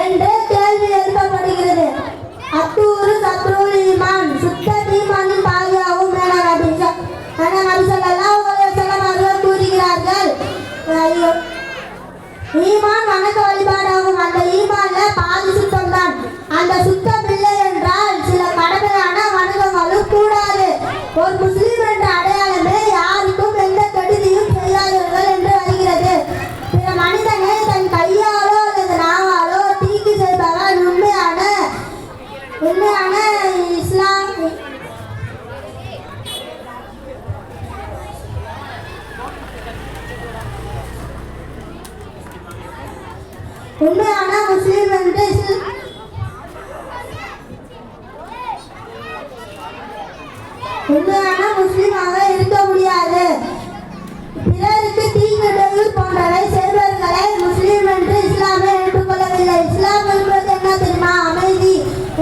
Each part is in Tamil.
என்று கேள்வி எழுப்பப்படுகிறது. அத்தூரு சத்ருல் ஈமான், சுத்த ஈமானின் பாதியாகும் என நபி ஸல்லல்லாஹு அலைஹி வஸல்லம் அவர்கள் கூறுகிறார்கள். ஈமான் வணக்க வழிபாடாகும். அந்த ஈமான்ல பாதி சுத்தம் தான். அந்த சுத்தம் இல்லை என்றால் சில கடமையான வணக்கங்களும் கூடாது. ஒரு முஸ்லிம் என்ற அடையாளமே யாருக்கும் எந்த கெடுதியும் செய்யாதவர்கள் என்று வருகிறது. பிற மனிதனை தன் கையாலோ அல்லது நாவாலோ தீங்கு செய்பவர் உண்மையான இஸ்லாம் உண்மையான முஸ்லிம் என்று உண்மையான முஸ்லிமாக இருக்க முடியாது. பிறருக்கு தீங்கிடையூர் போன்றவை செய்பவர்களை முஸ்லிம் என்று இஸ்லாமை ஏற்றுக்கொள்ளவில்லை. இஸ்லாம் என்பது என்ன தெரியுமா? அமைதி.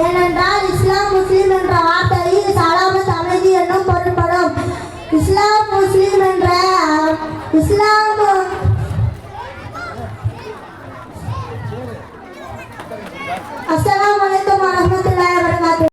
ஏனென்றால் இஸ்லாம் முஸ்லிம் என்ற வார்த்தையில் சலாமத் அமைதி என்னும் பொருள்படும். இஸ்லாம்